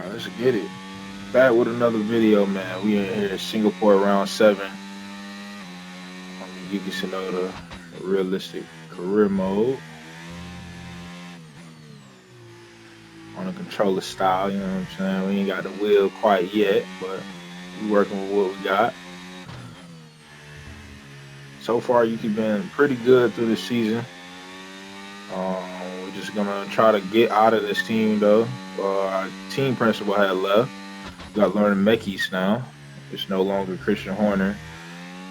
All right, let's get it. Back with another video, man. We in here, Singapore round 7 on the Yuki Tsunoda realistic career mode on the controller style. You know what I'm saying? We ain't got the wheel quite yet, but we working with what we got. So far, Yuki been pretty good through the season. We're just gonna try to get out of this team though. Our team principal had left. We got Lauren Mekis now. It's no longer Christian Horner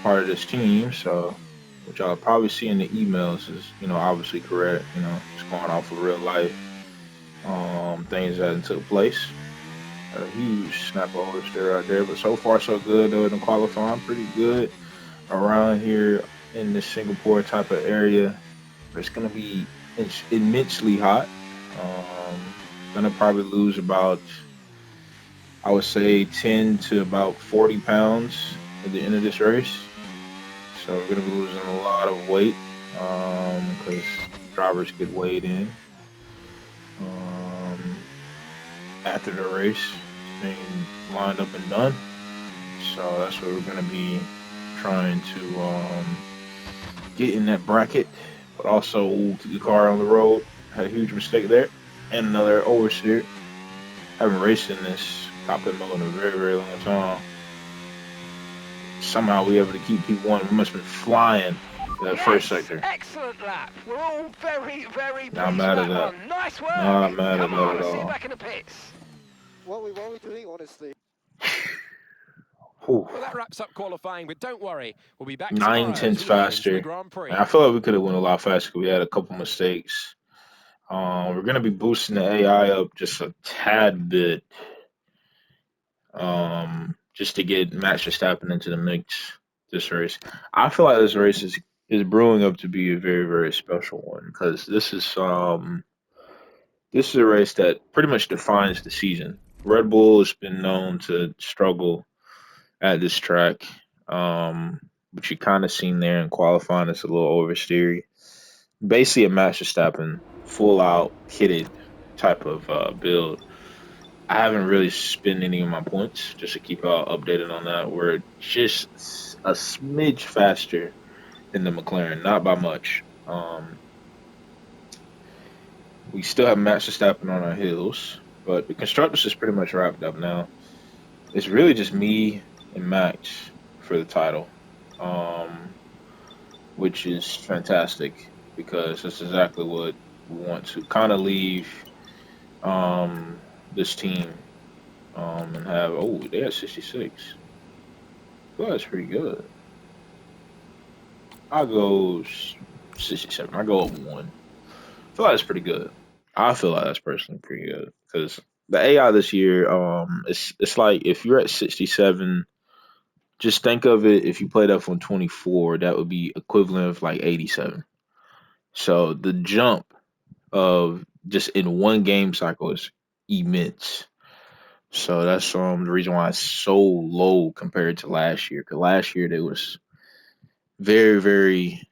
part of this team, so what y'all probably see in the emails is, obviously correct. It's going off of real life things that took place. A huge snap of oyster right there, but so far so good though in the qualifying, pretty good around here in this Singapore type of area. It's gonna be immensely hot. Gonna probably lose about, I would say, 10 to about 40 pounds at the end of this race. So we're gonna be losing a lot of weight because drivers get weighed in after the race being lined up and done. So that's what we're gonna be trying to get in that bracket, but also keep the car on the road. Had a huge mistake there, and another oversteer. Haven't raced in this cockpit mode in a very, very long time. Somehow we were able to keep P1. We must have been flying that first sector. Excellent lap. We're all very, very pleased. Not mad at that. One. Nice work. Not mad at Come that on, at see you all. back in the pits. What are we doing, honestly? Whew. Well, that wraps up qualifying, but don't worry, we'll be back 9/10 faster. And I feel like we could have went a lot faster because we had a couple mistakes. We're gonna be boosting the AI up just a tad bit, just to get Max Verstappen into the mix this race. I feel like this race is brewing up to be a very, very special one because this is a race that pretty much defines the season. Red Bull has been known to struggle at this track, but you kind of seen there in qualifying it's a little oversteery. Basically, a Max Verstappen full out kitted type of build. I haven't really spent any of my points just to keep y'all updated on that. We're just a smidge faster than the McLaren, not by much. We still have Max Verstappen on our heels, but the constructors is pretty much wrapped up now. It's really just me and Max for the title, which is fantastic because that's exactly what we want to kind of leave this team and have. Oh, they had 66. Well, that's pretty good. I'll go 67. I go up one. I feel like that's pretty good. I feel like that's personally pretty good because the AI this year, it's like if you're at 67, just think of it. If you played F124, that would be equivalent of like 87. So the jump of just in one game cycle is immense. So that's the reason why it's so low compared to last year. Because last year there was very, very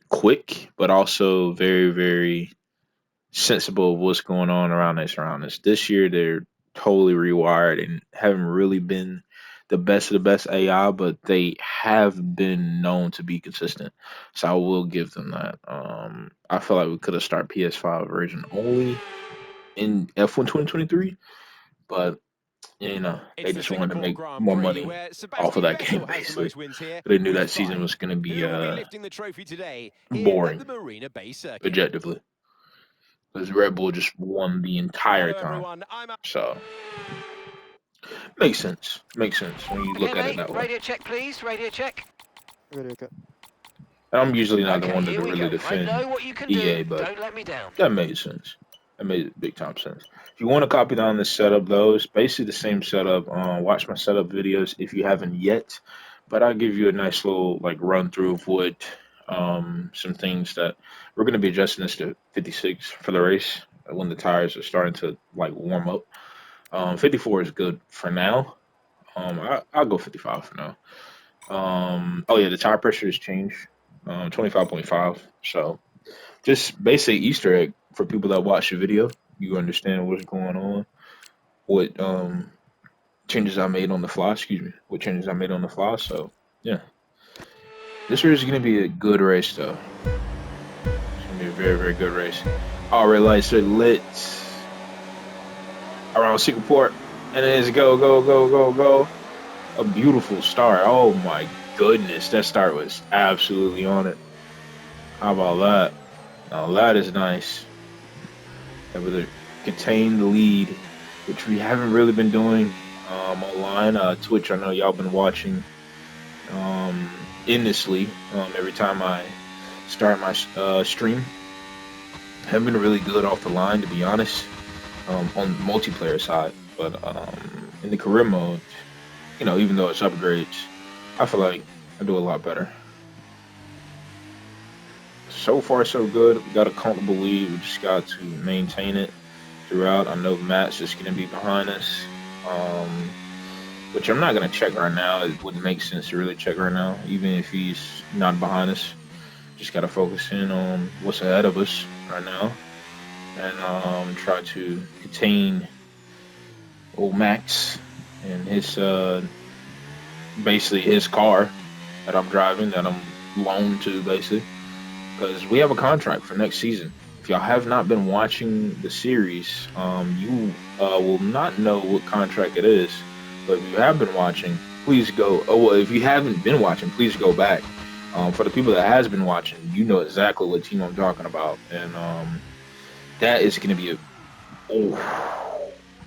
quick, but also very, very sensible of what's going on around us. This year they're totally rewired and haven't really been the best of the best AI, but they have been known to be consistent. So I will give them that. I feel like we could have started PS5 version only in F1 2023, but they just wanted to make more money off of that game, basically. They knew that season was going to be boring, objectively, because Red Bull just won the entire time. So, makes sense. Makes sense when you look at it that way. Radio check, please. Radio check. Okay. And I'm usually not the Okay, one to here we really go. defend I know what you can EA, do. but Don't let me down. that made sense. That made big time sense. If you want to copy down this setup, though, it's basically the same setup. Watch my setup videos if you haven't yet, but I'll give you a nice little run through of what some things that we're going to be adjusting this to 56 for the race when the tires are starting to warm up. 54 is good for now. I'll go 55 for now. Oh yeah, the tire pressure has changed. 25.5. So just basic Easter egg for people that watch the video. You understand what's going on. what changes I made on the fly. Excuse me, what changes I made on the fly. So yeah, this race is gonna be a good race though. It's gonna be a very very good race. All red lights are lit around Singapore, and it's go go go go go. A beautiful start. Oh my goodness, that start was absolutely on it. How about that? Now that is nice. Able to contain the lead, which we haven't really been doing online. Twitch, I know y'all been watching endlessly every time I start my stream. Haven't been really good off the line, to be honest, on the multiplayer side. But in the career mode, you know, even though it's upgrades, I feel like I do a lot better. So far, so good. We got a comfortable lead. We just got to maintain it throughout. I know Matt's just going to be behind us, which I'm not going to check right now. It wouldn't make sense to really check right now, even if he's not behind us. Just got to focus in on what's ahead of us right now and try to contain old Max and his basically his car that I'm driving, that I'm loaned to, basically. Because we have a contract for next season. If y'all have not been watching the series, you will not know what contract it is. But if you have been watching, please go. Oh, well, if you haven't been watching, please go back. For the people that has been watching, you know exactly what team I'm talking about, and that is going to be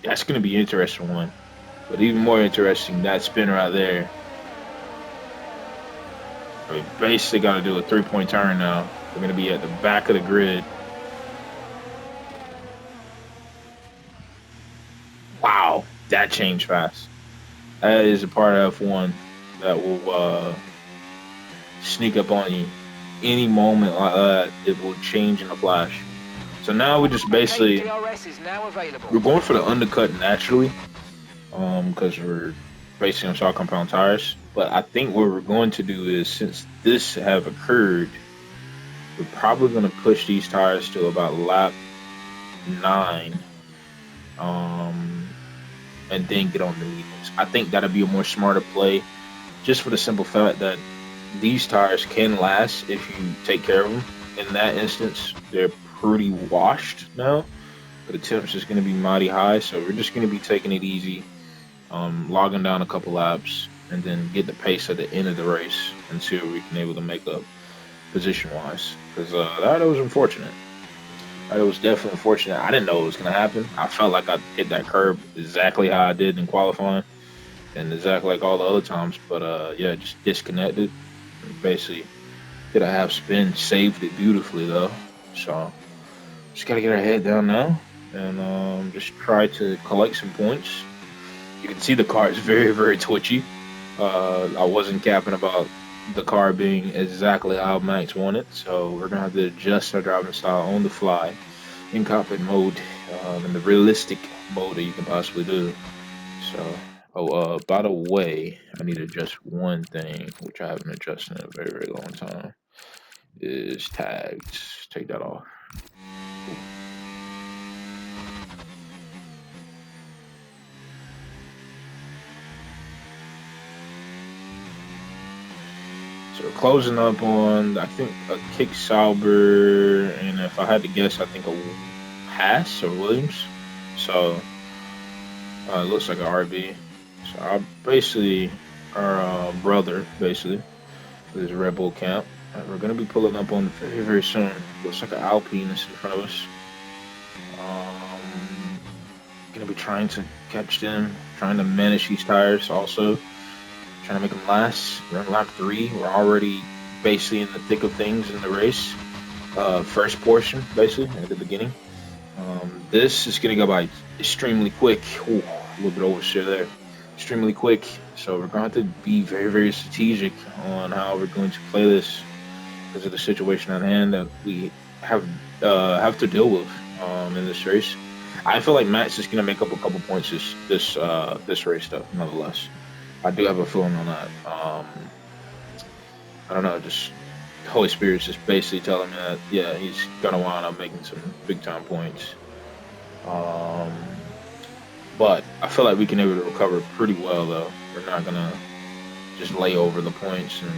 that's going to be an interesting one. But even more interesting, that spin right there. We basically got to do a 3-point turn now. We're going to be at the back of the grid. Wow, that changed fast. That is a part of F1 that will sneak up on you. Any moment like that, it will change in a flash. So now we just basically, we're going for the undercut naturally, because we're basically on short compound tires. But I think what we're going to do is, since this have occurred, we're probably going to push these tires to about lap 9, and then get on the mediums. I think that'll be a more smarter play, just for the simple fact that these tires can last if you take care of them. In that instance, they're pretty washed now, but the temps is going to be mighty high, so we're just going to be taking it easy, logging down a couple laps, and then get the pace at the end of the race and see what we can able to make up position-wise. Because that was unfortunate. It was definitely unfortunate. I didn't know it was going to happen. I felt like I hit that curb exactly how I did in qualifying and exactly like all the other times. But, yeah, just disconnected. Basically, did a half spin, saved it beautifully, though. So, just got to get our head down now and just try to collect some points. You can see the car is very, very twitchy. I wasn't capping about the car being exactly how Max wanted, so we're gonna have to adjust our driving style on the fly in cockpit mode, in the realistic mode that you can possibly do. So, by the way, I need to adjust one thing, which I haven't adjusted in a very, very long time, is tags. Take that off. So we're closing up on, I think, a Kick Sauber, and if I had to guess, I think a Haas or Williams. So it looks like an RV. So I basically, our brother, basically, with his Red Bull camp. We're going to be pulling up on very, very soon. Looks like an Alpine is in front of us. Going to be trying to catch them, trying to manage these tires also. Trying to make them last. We're on lap 3. We're already basically in the thick of things in the race. First portion, basically, at the beginning. This is going to go by extremely quick. Ooh, a little bit oversteer there. Extremely quick. So we're going to have to be very, very strategic on how we're going to play this because of the situation at hand that we have to deal with in this race. I feel like Max is going to make up a couple points this race, though, nonetheless. I do have a feeling on that. I don't know, just the Holy Spirit's just basically telling me that, yeah, he's going to wind up making some big-time points. But I feel like we can able to recover pretty well, though. We're not going to just lay over the points and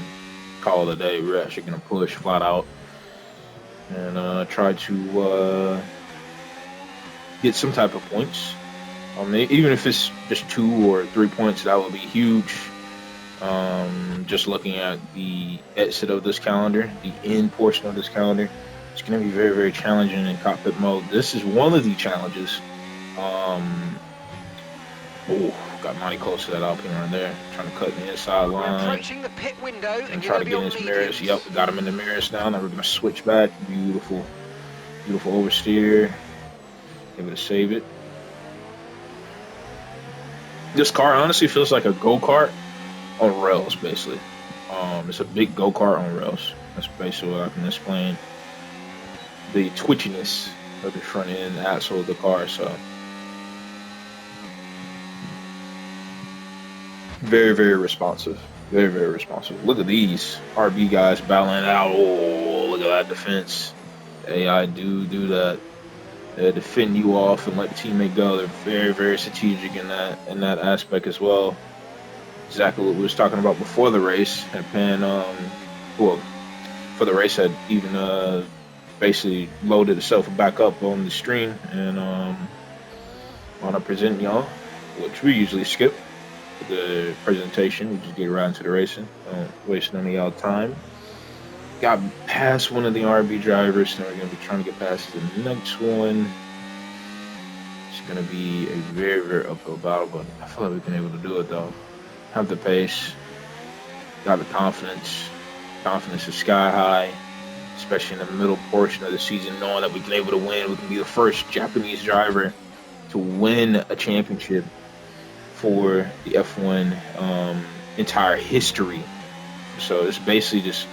call it a day. We're actually going to push flat out and try to get some type of points. Even if it's just 2 or 3 points, that would be huge. Just looking at the exit of this calendar, the end portion of this calendar, it's going to be very, very challenging in cockpit mode. This is one of the challenges. Got mighty close to that Alpine right there. Trying to cut the inside We're line approaching the pit window and try to get in his mirrors. Yep, we got him in the mirrors now. Now we're going to switch back. Beautiful, beautiful oversteer. Able to save it. This car honestly feels like a go-kart on rails, basically. It's a big go-kart on rails. That's basically what I can explain. The twitchiness of the front end axle of the car. So very, very responsive. Very, very responsive. Look at these RB guys battling it out. Oh, look at that defense. AI do that. They defend you off and let the teammate go. They're very, very strategic in that aspect as well. Exactly what we was talking about before the race. And Pan, for the race had even basically loaded itself back up on the stream and want to present y'all, which we usually skip the presentation. We just get right into the racing. Don't waste none of y'all time. Got past one of the RB drivers, and we're going to be trying to get past the next one. It's going to be a very, very uphill battle, but I feel like we've been able to do it, though. Have the pace, got the confidence. Confidence is sky high, especially in the middle portion of the season, knowing that we can be able to win. We can be the first Japanese driver to win a championship for the F1 entire history. So it's basically just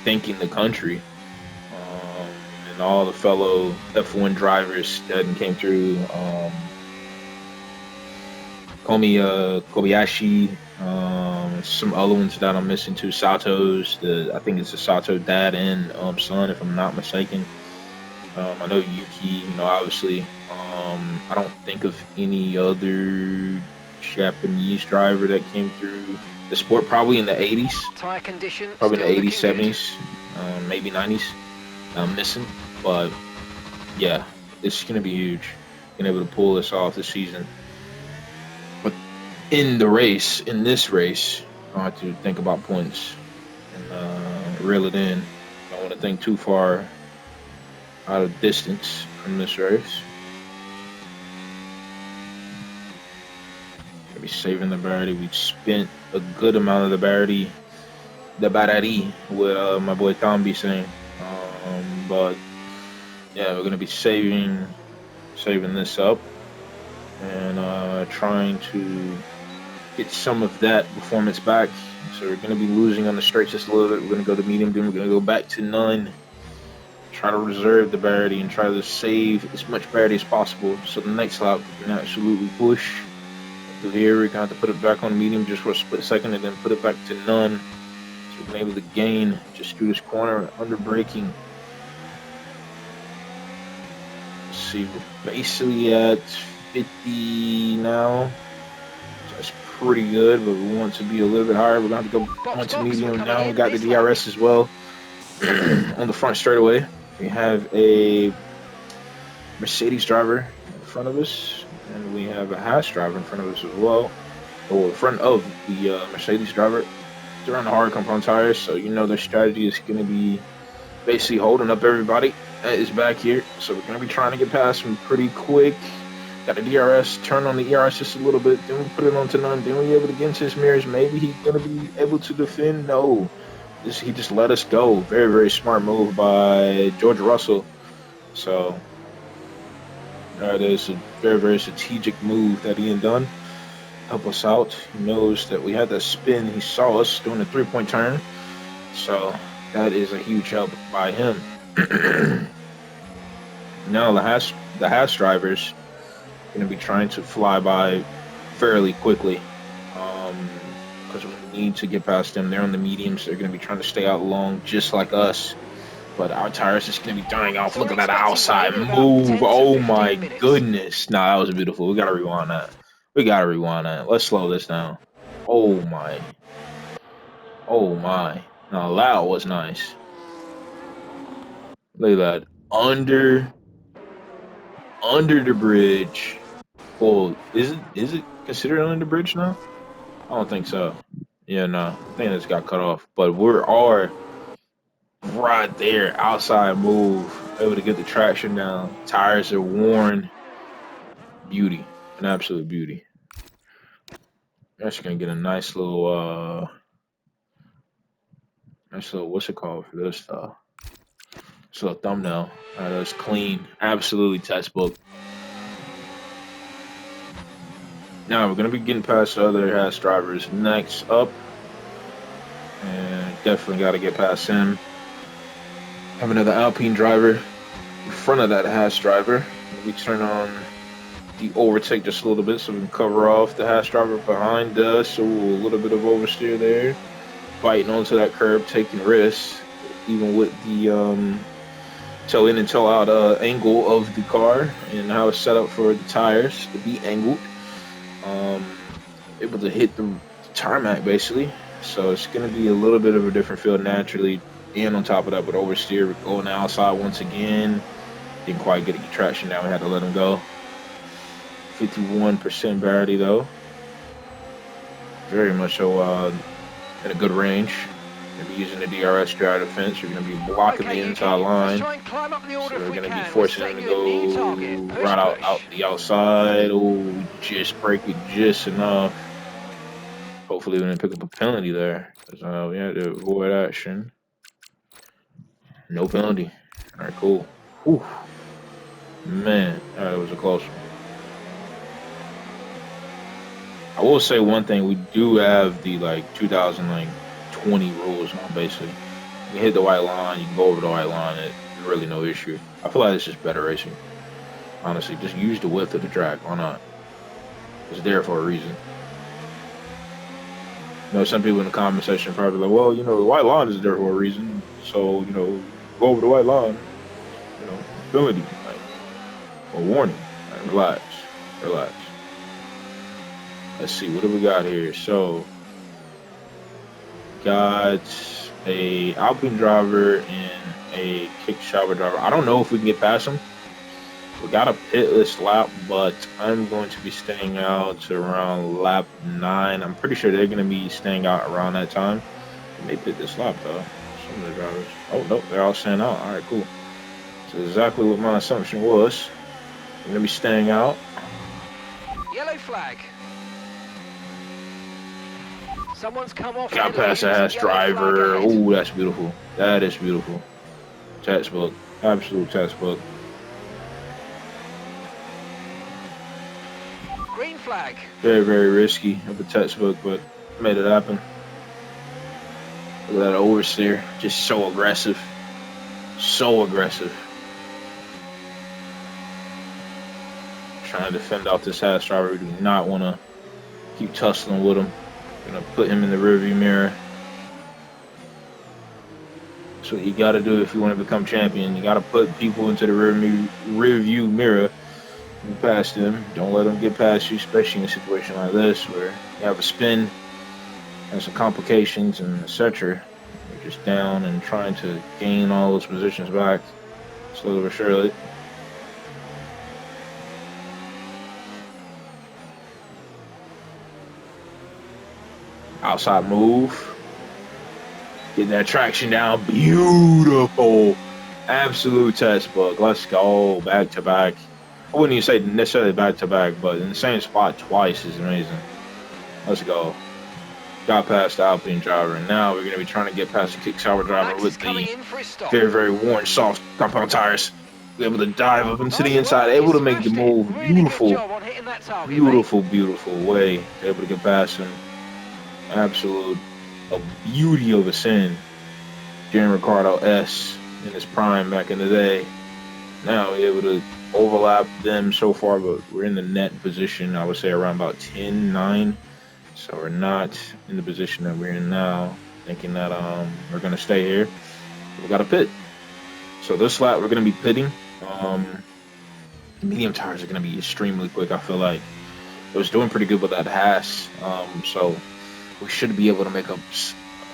thanking the country and all the fellow F1 drivers that came through. Kobayashi, some other ones that I'm missing too. Sato's, I think it's a Sato dad and son, if I'm not mistaken. I know Yuki, obviously. I don't think of any other Japanese driver that came through the sport, probably in the 80s. Tire condition, probably in the 80s, 70s, maybe 90s. I'm missing, but yeah, it's going to be huge. Being able to pull this off this season. But in this race, I have to think about points and reel it in. I don't want to think too far out of distance from this race. Be saving the battery. We spent a good amount of the battery with my boy Tom be saying. But yeah, we're gonna be saving this up and trying to get some of that performance back. So we're gonna be losing on the straight just a little bit. We're gonna go to medium, then we're gonna go back to none. Try to reserve the battery and try to save as much battery as possible. So the next lap we can absolutely push. Here we're going to have to put it back on medium just for a split second and then put it back to none. So we've been able to gain just through this corner under braking. Let's see, we're basically at 50 now. So that's pretty good, but we want to be a little bit higher. We're going to have to go onto medium now. We got the DRS as well on the front straightaway. We have a Mercedes driver in front of us. And we have a Haas driver in front of us as well. Or in front of the Mercedes driver. They're on the hard compound tires, so their strategy is going to be basically holding up everybody that is back here. So we're going to be trying to get past them pretty quick. Got the DRS, turn on the ERS just a little bit, then we put it on to none, then we're able to get into his mirrors. Maybe he's going to be able to defend. No. He just let us go. Very, very smart move by George Russell. So that is a very, very strategic move that he had done. Help us out. He knows that we had that spin. He saw us doing a 3-point turn. So that is a huge help by him. Now the Haas drivers are going to be trying to fly by fairly quickly. Because we need to get past them. They're on the mediums. They're going to be trying to stay out long just like us. But our tires is going to be dying off. Look at that outside move. Oh, my goodness. Nah, that was beautiful. We got to rewind that. We gotta rewind that. Let's slow this down. Oh my. Oh my. Now loud was nice. Look at that. Under the bridge. Well, is it considered under the bridge now? I don't think so. Yeah, no. I think it's got cut off. But we're all right there. Outside move. Able to get the traction down. Tires are worn. Beauty. An absolute beauty. Actually gonna get a nice little what's it called for this stuff? It's a little thumbnail. That's clean. Absolutely textbook. Now we're gonna be getting past the other Haas drivers. Next up, and definitely got to get past him. Have another Alpine driver in front of that Haas driver. We turn on the overtake just a little bit so we can cover off the Haas driver behind us. So a little bit of oversteer there, biting onto that curb, taking risks, even with the toe in and toe out angle of the car and how it's set up for the tires to be angled. Able to hit the tarmac basically, so it's going to be a little bit of a different field naturally. And on top of that, with oversteer going outside once again, didn't quite get the traction down. We had to let him go. 51% barity though, very much so in a good range. Going to be using the DRS dry defense. You're going to be blocking the inside line. So we're going to be forcing him to go right out the outside. Oh, just break it just enough. Hopefully we didn't pick up a penalty there. Because we had to avoid action. No penalty. All right, cool. Whew. Man, that was a close one. I will say one thing. We do have the 2020 rules now, basically. You can hit the white line, you can go over the white line. It's really no issue. I feel like it's just better racing. Honestly, just use the width of the track. Why not? It's there for a reason. You know, some people in the comment section probably like, well, the white line is there for a reason. So, go over the white line. Ability, or warning. Relax. Let's see, what do we got here? So, got a Alpine driver and a kick shower driver. I don't know if we can get past them. We got a pitless lap, but I'm going to be staying out to around lap 9. I'm pretty sure they're going to be staying out around that time. They may pit this lap, though. Some of the drivers. Oh, no, they're all staying out. All right, cool. So exactly what my assumption was. We're going to be staying out. Yellow flag. Someone's come off. Got past the Haas driver. Oh, that's beautiful. That is beautiful. Textbook. Absolute textbook. Green flag. Very, very risky of a textbook, but made it happen. Look at that oversteer. Just so aggressive. So aggressive. Trying to defend off this Haas driver. We do not want to keep tussling with him. Gonna put him in the rearview mirror. That's what you gotta do if you want to become champion. You gotta put people into the rearview mirror. You pass them. Don't let them get past you, especially in a situation like this where you have a spin and some complications and etc. You're just down and trying to gain all those positions back slowly but surely. Outside move. Get that traction down. Beautiful. Absolute textbook. Let's go. Back to back. I wouldn't even say necessarily back to back, but in the same spot twice is amazing. Let's go. Got past the Alpine driver, and now we're going to be trying to get past the kick shower driver with the very, very worn, soft compound tires. Be able to dive up into the inside, able to make the move. Beautiful, beautiful, beautiful way. Able to get past him. Absolute a beauty of a sin. Jeremy Ricardo S in his prime back in the day. Now we're able to overlap them so far, but we're in the net position, I would say around about 10-9. So we're not in the position that we're in now, thinking that we're going to stay here. We got to pit. So this lap we're going to be pitting. Medium tires are going to be extremely quick, I feel like. it was doing pretty good with that Haas. So we should be able to make up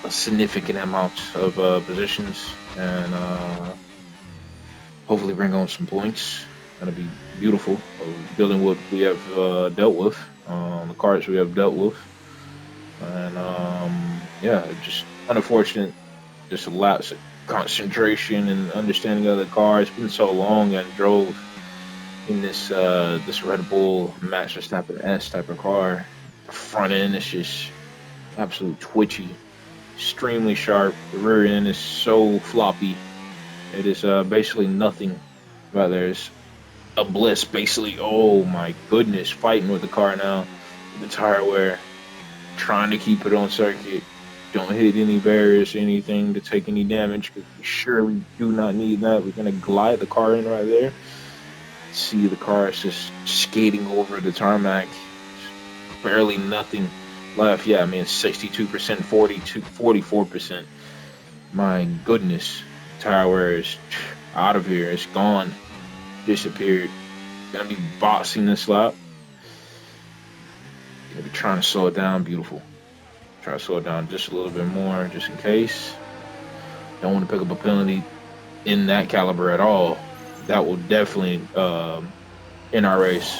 a significant amount of positions and hopefully bring on some points. That'll be beautiful. Dealing with we have dealt with, the cards we have dealt with, and yeah, just unfortunate, just a lapse of concentration and understanding of the car. It's been so long and drove in this Red Bull Max Verstappen S type of car. The front end is just absolute twitchy, extremely sharp. The rear end is so floppy. It is basically nothing right there. It's a bliss, basically. Oh my goodness, fighting with the car now. The tire wear, trying to keep it on circuit. Don't hit any barriers or anything to take any damage. We surely do not need that. We're gonna glide the car in right there. See the car is just skating over the tarmac. Barely nothing left. Yeah, I mean 62%, 44%. My goodness, tire wear is out of here. It's gone, disappeared. Gonna be boxing this lap. Gonna be trying to slow it down. Beautiful. Try to slow it down just a little bit more, just in case. Don't want to pick up a penalty in that caliber at all. That will definitely in our race.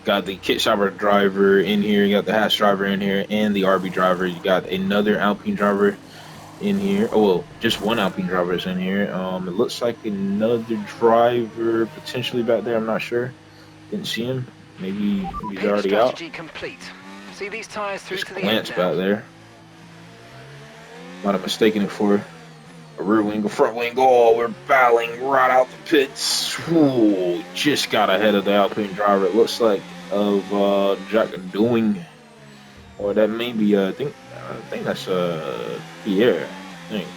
Got the kit shopper driver in here. You got the Haas driver in here, and the RB driver. You got another Alpine driver in here. Oh well, just one Alpine driver is in here. It looks like another driver potentially back there. I'm not sure. Didn't see him. Maybe he's Pit already out. strategy complete. See these tyres through Just to the glance end now. back there. Might have mistaken it for a rear wing, a front wing. Oh, we're battling right out the pits. Ooh, just got ahead of the Alpine driver. It looks like of Jack doing, or that may be. I think that's Pierre. I think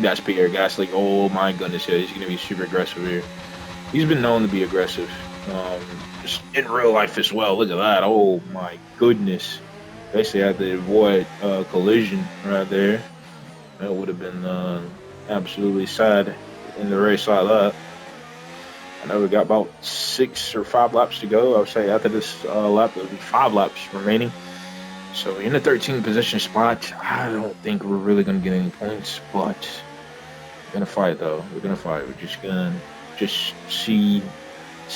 that's Pierre Gasly. Oh my goodness, yeah, he's gonna be super aggressive here. He's been known to be aggressive, just in real life as well. Look at that. Oh my goodness. Basically, I had to avoid collision right there. That would have been absolutely sad in the race like that. I know we got about 6 or 5 laps to go. I would say after this lap, there'll be 5 laps remaining. So in the 13th position spot, I don't think we're really going to get any points, but we're going to fight though. We're going to fight. We're just going to see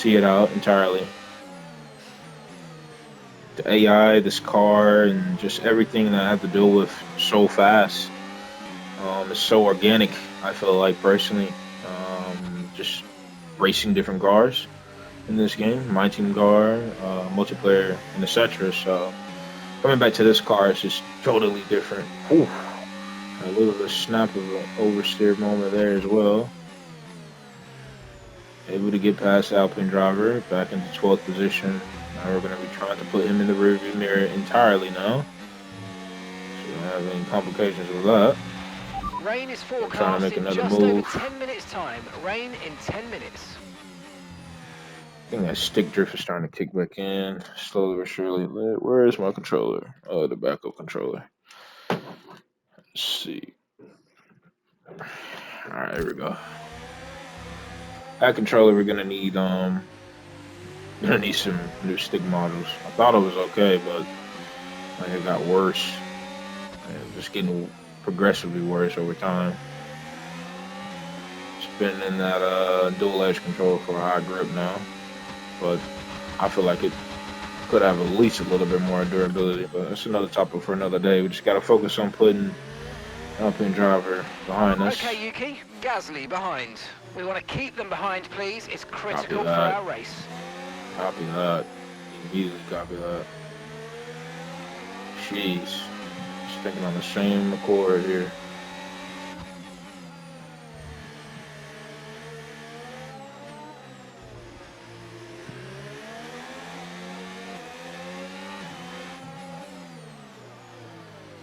it out entirely. The AI, this car, and just everything that I have to deal with so fast. It's so organic, I feel like, personally. Just racing different cars in this game, my team car, multiplayer, and etc. So coming back to this car, it's just totally different. Whew. A little bit of snap of an oversteer moment there as well. Able to get past the Alpine driver, back into 12th position. Now we're going to be trying to put him in the rearview mirror entirely now. So we don't have any complications with that. Rain is Trying to forecast make in another just move. over 10 minutes time. Rain in 10 minutes. I think that stick drift is starting to kick back in slowly but surely. Where is my controller? Oh, the backup controller. Let's see. All right, here we go. That controller, we're gonna need some new stick models. I thought it was okay, but like it got worse. And just getting progressively worse over time. Spinning in that dual edge controller for a high grip now, but I feel like it could have at least a little bit more durability. But that's another topic for another day. We just gotta focus on putting Alpine driver behind us. Okay, Yuki, Gasly behind. We want to keep them behind, please. It's critical for that. our race. Copy that. Immediately copy that. Jeez. Just thinking on the same accord here.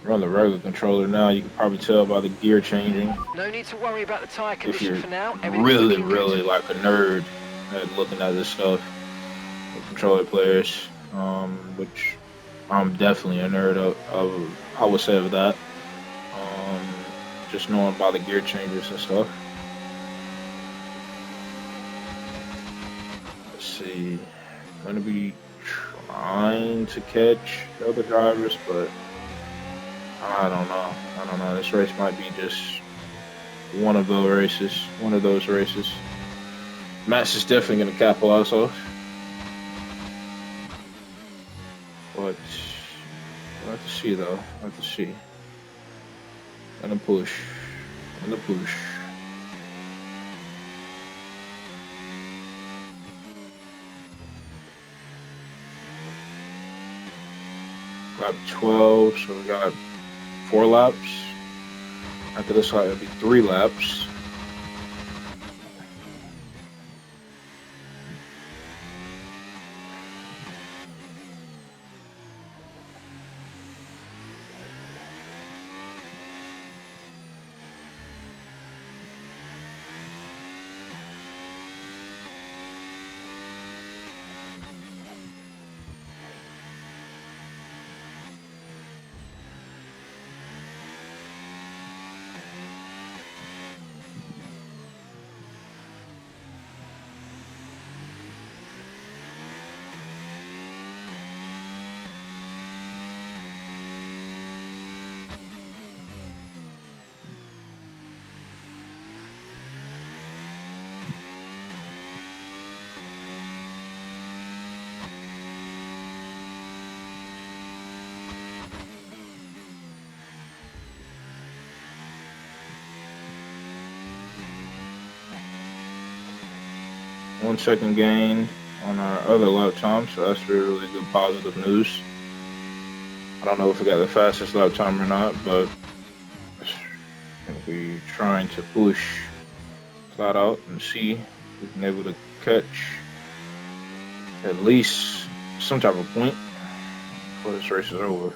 We're on the regular controller now. You can probably tell by the gear changing. No need to worry about the tyre If condition you're for now. really like a nerd at looking at this stuff with controller players, which I'm definitely a nerd of I would say of that. Just knowing about the gear changes and stuff. Let's see. I'm gonna be trying to catch the other drivers, but I don't know. I don't know. This race might be just one of those races. One of those races. Max is definitely going to capitalize off. But we'll have to see, though. We'll have to see. And a push. And a push. Lap 12, so we got 4 laps. After this lap, it'll be 3 laps. One second gain on our other lap time, so that's really good positive news. I don't know if we got the fastest lap time or not, but we're trying to push flat out and see if we've been able to catch at least some type of point before this race is over.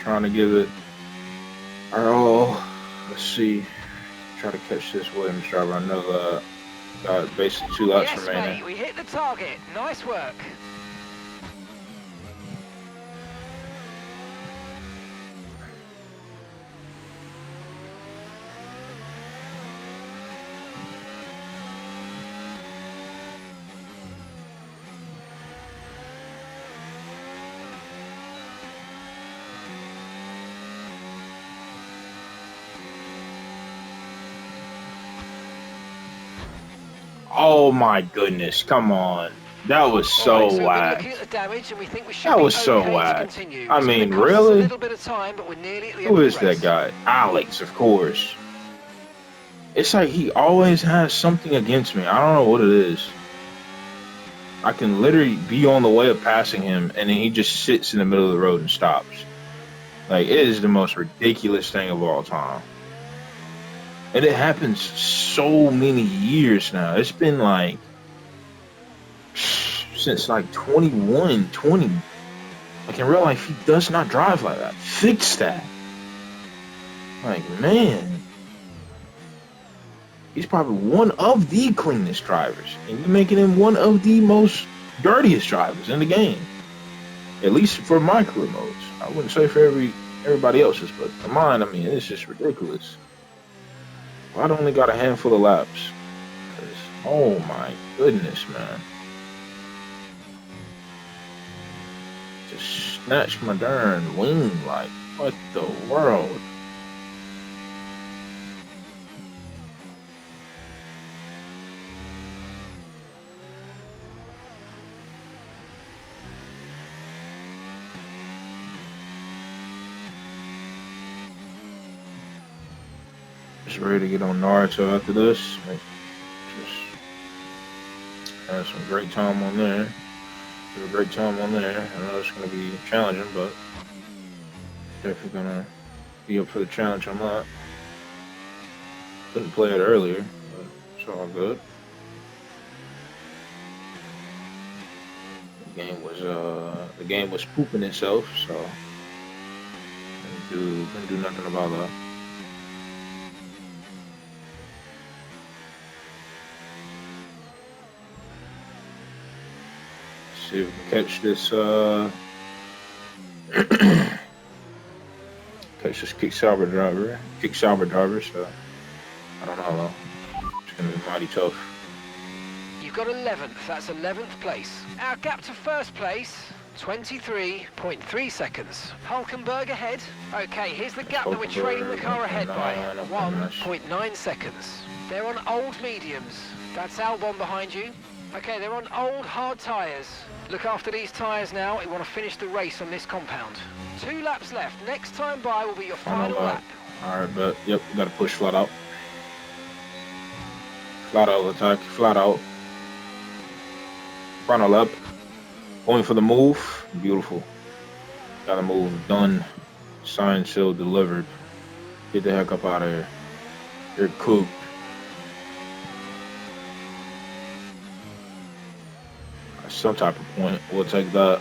Trying to give it our all. Let's see. Try to catch this Williams driver. I know got basically 2 laps Yes, remaining. mate, we hit the target. Nice work. Oh my goodness! Come on, that was so Right, so we've been whack. looking at the damage and we think we should That be was so okay to whack. continue. I It's gonna mean, cost us a really? little bit of time, but we're nearly at the end Who of is the that race. guy? Alex, of course. It's like he always has something against me. I don't know what it is. I can literally be on the way of passing him, and then he just sits in the middle of the road and stops. Like, it is the most ridiculous thing of all time. And it happens so many years now. It's been like since like 21, 20. Like in real life, he does not drive like that. Fix that. Like, man. He's probably one of the cleanest drivers. And you're making him one of the most dirtiest drivers in the game. At least for my career modes. I wouldn't say for everybody else's, but for mine, I mean, it's just ridiculous. Well, I only got a handful of laps. Oh my goodness, man. Just snatched my darn wing, like. What the world? Just ready to get on Naruto after this. Like, just had some great time on there. Have a great time on there. I know it's gonna be challenging, but definitely gonna be up for the challenge on that. Couldn't play it earlier, but it's all good. The game was pooping itself, so couldn't do nothing about that. See if we can catch this catch this kick sauber driver. So I don't know though. It's gonna be mighty tough. You've got 11th, that's 11th place. Our gap to first place, 23.3 seconds. Hulkenberg ahead. Okay, here's the gap that we're trailing the car ahead by, 1.9 seconds. They're on old mediums. That's Albon behind you. Okay, they're on old hard tyres. Look after these tyres now. We want to finish the race on this compound. 2 laps left. Next time by will be your final lap. Alright, but yep, we gotta push flat out. Flat out attack, flat out. Final lap. Going for the move. Beautiful. Got a move done. Signed, sealed, delivered. Get the heck up out of here. You're cooked. Some type of point. We'll take that.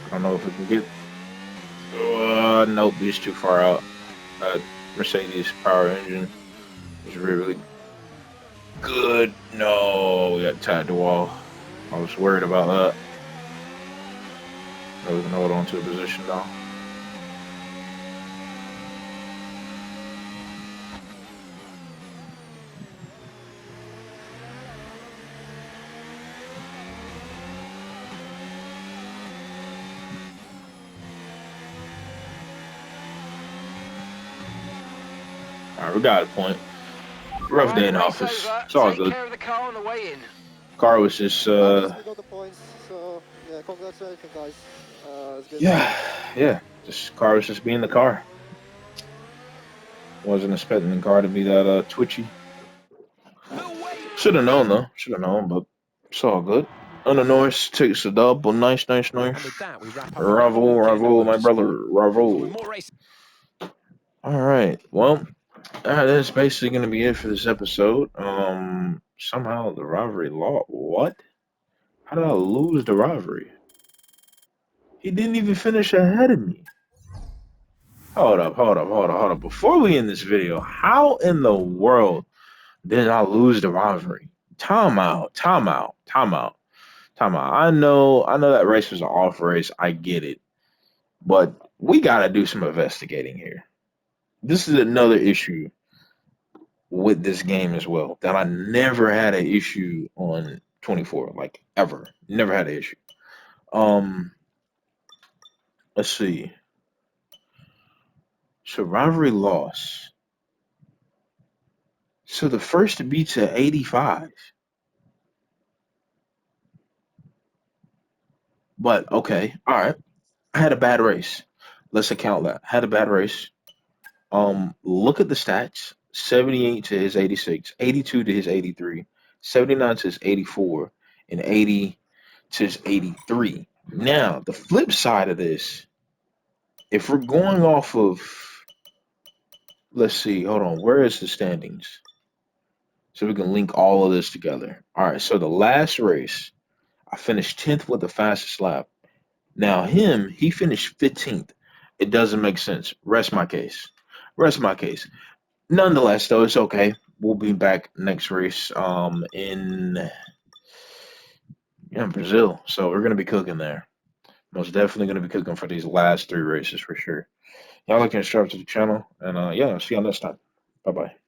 I don't know if we can get. Nope, he's too far out. Mercedes power engine is really good. No, we got tied to the wall. I was worried about that. We can hold on to a position though. Alright, we got a point. Rough day in office. It's all good. Take care of the car on the way in. Car was just We got the points, so yeah, congratulations, guys. It's good. yeah. Just car was just being the car. Wasn't expecting the car to be that twitchy. Should have known though. Should have known, but it's all good. Under Norris takes the double. Nice. And with that, we wrap up Bravo, my brother. Bravo. more race. All right. Well, that's basically going to be it for this episode. Somehow the rivalry lost. What? How did I lose the rivalry? He didn't even finish ahead of me. Hold up. Before we end this video, how in the world did I lose the rivalry? Time out. I know that race was an off race. I get it. But we got to do some investigating here. This is another issue with this game as well that I never had an issue on 24, like ever. Never had an issue. Let's see. So rivalry loss. So the first beats at 85. But okay, all right. I had a bad race. Let's account that. Had a bad race. Look at the stats. 78 to his 86, 82 to his 83, 79 to his 84, and 80 to his 83. Now, the flip side of this, if we're going off of let's see. Hold on. Where is the standings? So we can link all of this together. All right. So the last race, I finished 10th with the fastest lap. Now he finished 15th. It doesn't make sense. Rest my case. Rest my case. Nonetheless, though, it's okay. We'll be back next race in Brazil. So we're gonna be cooking there. Most definitely gonna be cooking for these last three races for sure. Y'all can subscribe to the channel and yeah, see y'all next time. Bye bye.